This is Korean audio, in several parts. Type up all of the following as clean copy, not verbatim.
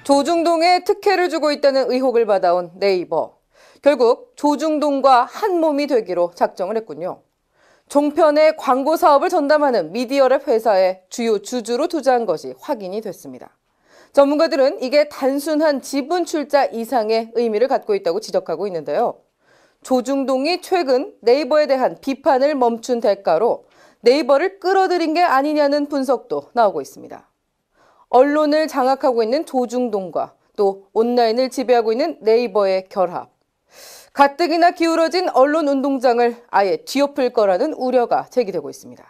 조중동에 특혜를 주고 있다는 의혹을 받아온 네이버. 결국 조중동과 한 몸이 되기로 작정을 했군요. 종편의 광고 사업을 전담하는 미디어랩 회사의 주요 주주로 투자한 것이 확인이 됐습니다. 전문가들은 이게 단순한 지분 출자 이상의 의미를 갖고 있다고 지적하고 있는데요. 조중동이 최근 네이버에 대한 비판을 멈춘 대가로 네이버를 끌어들인 게 아니냐는 분석도 나오고 있습니다. 언론을 장악하고 있는 조중동과 또 온라인을 지배하고 있는 네이버의 결합. 가뜩이나 기울어진 언론 운동장을 아예 뒤엎을 거라는 우려가 제기되고 있습니다.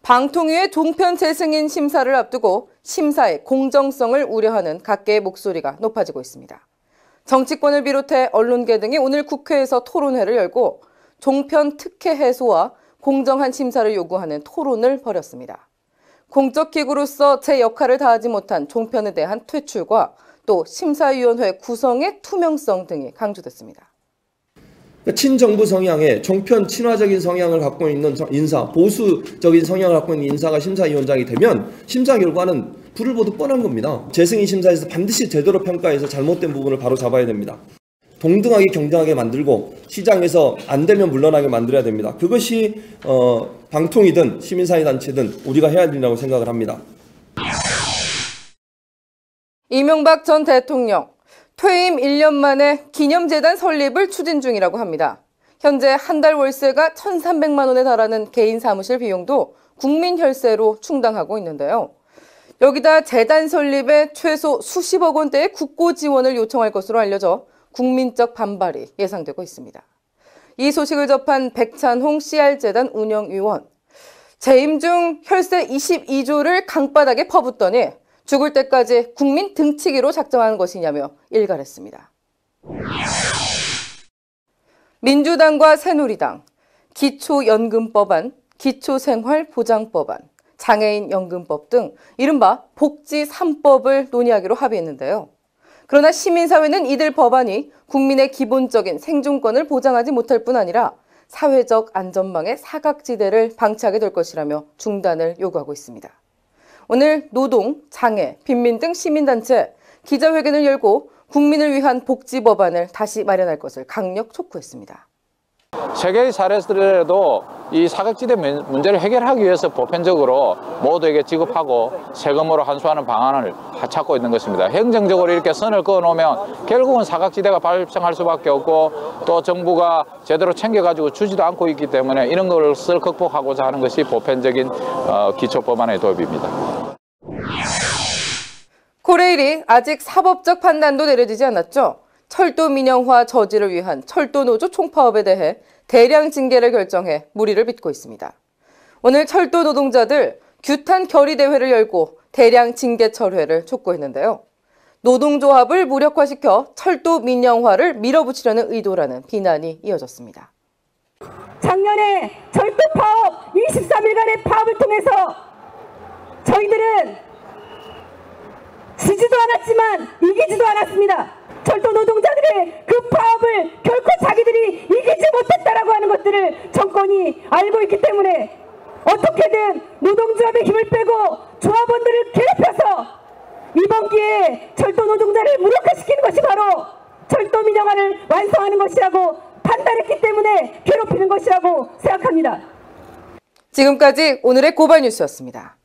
방통위의 종편 재승인 심사를 앞두고 심사의 공정성을 우려하는 각계의 목소리가 높아지고 있습니다. 정치권을 비롯해 언론계 등이 오늘 국회에서 토론회를 열고 종편 특혜 해소와 공정한 심사를 요구하는 토론을 벌였습니다. 공적 기구로서 제 역할을 다하지 못한 종편에 대한 퇴출과 또 심사위원회 구성의 투명성 등이 강조됐습니다. 친정부 성향의 종편 친화적인 성향을 갖고 있는 인사, 보수적인 성향을 갖고 있는 인사가 심사위원장이 되면 심사 결과는 불을 보듯 뻔한 겁니다. 재승인 심사에서 반드시 제대로 평가해서 잘못된 부분을 바로 잡아야 됩니다. 동등하게 경쟁하게 만들고 시장에서 안 되면 물러나게 만들어야 됩니다. 그것이 방통이든 시민사회단체든 우리가 해야 된다고 생각을 합니다. 이명박 전 대통령, 퇴임 1년 만에 기념재단 설립을 추진 중이라고 합니다. 현재 한 달 월세가 1,300만 원에 달하는 개인 사무실 비용도 국민 혈세로 충당하고 있는데요. 여기다 재단 설립에 최소 수십억 원대의 국고 지원을 요청할 것으로 알려져 국민적 반발이 예상되고 있습니다. 이 소식을 접한 백찬홍 CR재단 운영위원. 재임 중 혈세 22조를 강바닥에 퍼붓더니 죽을 때까지 국민 등치기로 작정한 것이냐며 일갈했습니다. 민주당과 새누리당, 기초연금법안, 기초생활보장법안, 장애인연금법 등 이른바 복지 3법을 논의하기로 합의했는데요. 그러나 시민사회는 이들 법안이 국민의 기본적인 생존권을 보장하지 못할 뿐 아니라 사회적 안전망의 사각지대를 방치하게 될 것이라며 중단을 요구하고 있습니다. 오늘 노동, 장애, 빈민 등 시민단체 기자회견을 열고 국민을 위한 복지 법안을 다시 마련할 것을 강력 촉구했습니다. 세계의 사례들에도 이 사각지대 문제를 해결하기 위해서 보편적으로 모두에게 지급하고 세금으로 환수하는 방안을 찾고 있는 것입니다. 행정적으로 이렇게 선을 그어놓으면 결국은 사각지대가 발생할 수밖에 없고 또 정부가 제대로 챙겨가지고 주지도 않고 있기 때문에 이런 것을 극복하고자 하는 것이 보편적인 기초법안의 도입입니다. 코레일이 아직 사법적 판단도 내려지지 않았죠. 철도 민영화 저지를 위한 철도노조 총파업에 대해 대량 징계를 결정해 물의를 빚고 있습니다. 오늘 철도 노동자들 규탄 결의 대회를 열고 대량 징계 철회를 촉구했는데요. 노동조합을 무력화시켜 철도 민영화를 밀어붙이려는 의도라는 비난이 이어졌습니다. 작년에 철도 파업 23일간의 파업을 통해서 저희들은 지지도 않았지만 이기지도 않았습니다. 철도 노동자들의 그 파업을 결코 자기들이 이기지 못했다라고 하는 것들을 정권이 알고 있기 때문에 어떻게든 노동조합의 힘을 빼고 조합원들을 괴롭혀서 이번 기회에 철도 노동자를 무력화시키는 것이 바로 철도 민영화를 완성하는 것이라고 판단했기 때문에 괴롭히는 것이라고 생각합니다. 지금까지 오늘의 고발뉴스였습니다.